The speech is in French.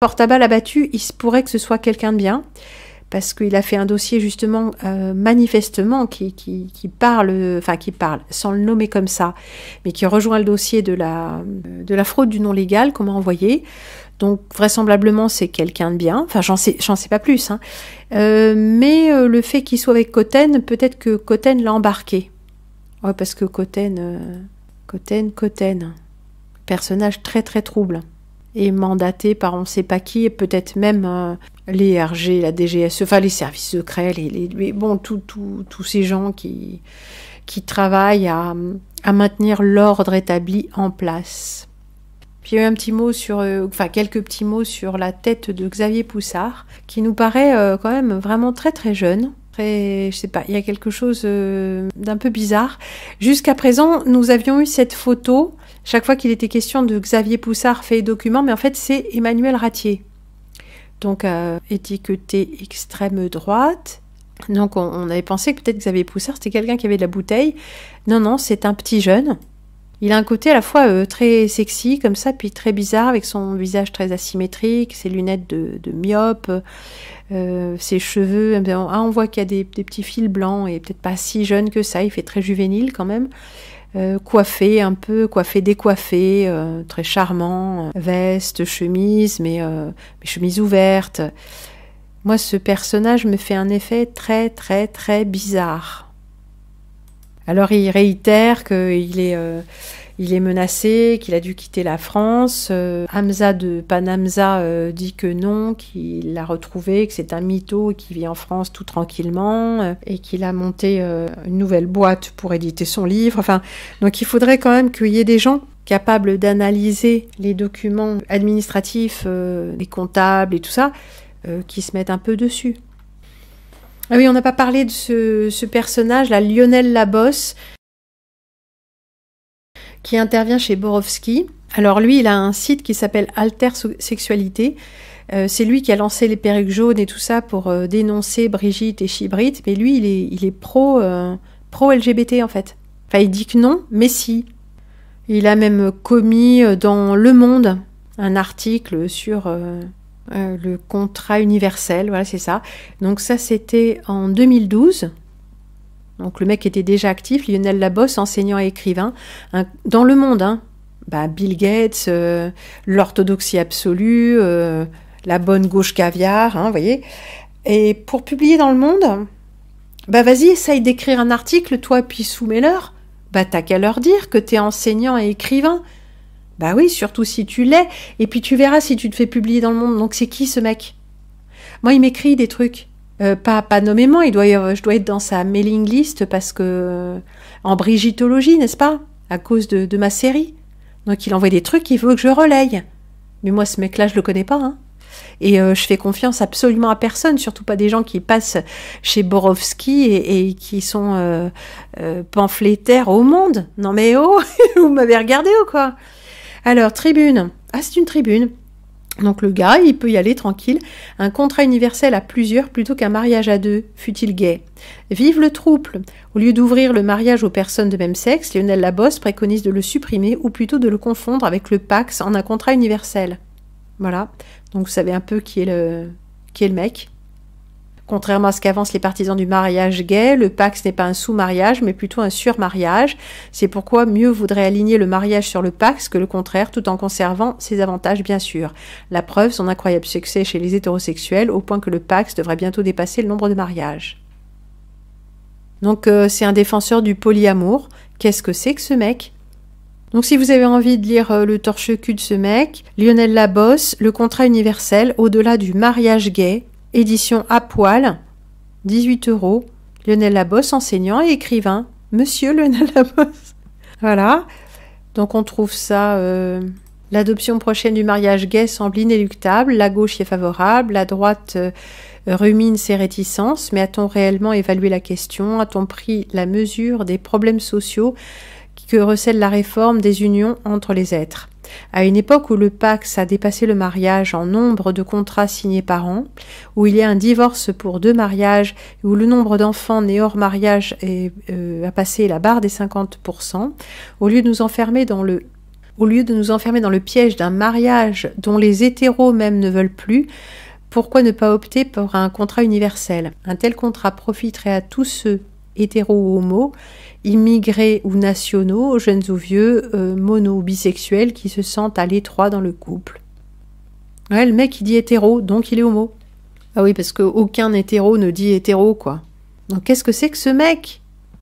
Porte à balle abattu, il se pourrait que ce soit quelqu'un de bien, parce qu'il a fait un dossier justement manifestement qui parle, enfin qui parle, sans le nommer comme ça, mais qui rejoint le dossier de la fraude du non légal qu'on m'a envoyé. Donc vraisemblablement c'est quelqu'un de bien, enfin j'en sais pas plus, hein. Mais le fait qu'il soit avec Cotten, peut-être que Cotten l'a embarqué. Ouais, parce que Cotten, personnage très très trouble. Et mandaté par on ne sait pas qui, et peut-être même les RG, la DGSE, enfin les services secrets, bon, tous ces gens qui travaillent à maintenir l'ordre établi en place. Puis il y a eu un petit mot sur, quelques petits mots sur la tête de Xavier Poussard, qui nous paraît quand même vraiment très très jeune. Je sais pas, il y a quelque chose d'un peu bizarre. Jusqu'à présent, nous avions eu cette photo, chaque fois qu'il était question de Xavier Poussard fait document, mais en fait c'est Emmanuel Ratier. Donc étiqueté extrême droite. Donc on avait pensé que peut-être Xavier Poussard c'était quelqu'un qui avait de la bouteille. Non, c'est un petit jeune. Il a un côté à la fois très sexy comme ça, puis très bizarre, avec son visage très asymétrique, ses lunettes de myope, ses cheveux. On voit qu'il y a des petits fils blancs, et peut-être pas si jeune que ça, il fait très juvénile quand même. Coiffé, décoiffé, très charmant, veste, chemise, mais chemise ouverte. Moi, ce personnage me fait un effet très très très bizarre. Alors il réitère qu'il est menacé, qu'il a dû quitter la France. Hamza de Panamza dit que non, qu'il l'a retrouvé, que c'est un mytho et qu'il vit en France tout tranquillement et qu'il a monté une nouvelle boîte pour éditer son livre. Enfin, donc il faudrait quand même qu'il y ait des gens capables d'analyser les documents administratifs, les comptables et tout ça, qui se mettent un peu dessus. Ah oui, on n'a pas parlé de ce personnage, là, Lionel Labosse, qui intervient chez Borowski. Alors lui, il a un site qui s'appelle Alter Sexualité. C'est lui qui a lancé les perruques jaunes et tout ça pour dénoncer Brigitte et Chibrit. Mais lui, il est pro LGBT en fait. Enfin, il dit que non, mais si. Il a même commis dans Le Monde un article sur le contrat universel, voilà, c'est ça. Donc ça, c'était en 2012. Donc le mec était déjà actif, Lionel Labosse, enseignant et écrivain. Dans Le Monde, hein. Bill Gates, l'orthodoxie absolue, la bonne gauche caviar, hein, vous voyez. Et pour publier dans Le Monde, vas-y, essaye d'écrire un article, toi, puis soumets-leur. T'as qu'à leur dire que t'es enseignant et écrivain. Oui, surtout si tu l'es. Et puis tu verras si tu te fais publier dans Le Monde. Donc c'est qui ce mec? Moi, il m'écrit des trucs. Pas nommément, je dois être dans sa mailing list parce que en brigittologie, n'est-ce pas? À cause de ma série. Donc il envoie des trucs qu'il veut que je relaye. Mais moi, ce mec-là, je le connais pas, hein. Et je fais confiance absolument à personne, surtout pas des gens qui passent chez Borowski et qui sont pamphlétaires au Monde. Non mais oh, vous m'avez regardé ou quoi? Alors, tribune. Ah, c'est une tribune. Donc le gars, il peut y aller tranquille. Un contrat universel à plusieurs plutôt qu'un mariage à deux, fut-il gay. Vive le trouble. Au lieu d'ouvrir le mariage aux personnes de même sexe, Lionel Labosse préconise de le supprimer ou plutôt de le confondre avec le Pacs en un contrat universel. Voilà. Donc vous savez un peu qui est le mec. Contrairement à ce qu'avancent les partisans du mariage gay, le Pacs n'est pas un sous-mariage, mais plutôt un sur-mariage. C'est pourquoi mieux vaudrait aligner le mariage sur le Pacs que le contraire, tout en conservant ses avantages, bien sûr. La preuve, son incroyable succès chez les hétérosexuels, au point que le Pacs devrait bientôt dépasser le nombre de mariages. Donc c'est un défenseur du polyamour. Qu'est-ce que c'est que ce mec ? Donc si vous avez envie de lire le torche-cul de ce mec, Lionel Labosse, le contrat universel, au-delà du mariage gay, édition à poil, 18 €. Lionel Labosse, enseignant et écrivain. Monsieur Lionel Labosse. Voilà. Donc on trouve ça... L'adoption prochaine du mariage gay semble inéluctable. La gauche y est favorable. La droite rumine ses réticences. Mais a-t-on réellement évalué la question? A-t-on pris la mesure des problèmes sociaux que recèle la réforme des unions entre les êtres? À une époque où le Pacs a dépassé le mariage en nombre de contrats signés par an, où il y a un divorce pour 2 mariages, où le nombre d'enfants nés hors mariage a passé la barre des 50%, au lieu de nous enfermer dans le Au lieu de nous enfermer dans le piège d'un mariage dont les hétéros même ne veulent plus, pourquoi ne pas opter pour un contrat universel? Un tel contrat profiterait à tous ceux, hétéros ou homo, immigrés ou nationaux, jeunes ou vieux, mono ou bisexuels, qui se sentent à l'étroit dans le couple. Ouais, le mec il dit hétéro, donc il est homo. Ah oui, parce qu'aucun hétéro ne dit hétéro, quoi. Donc qu'est-ce que c'est que ce mec?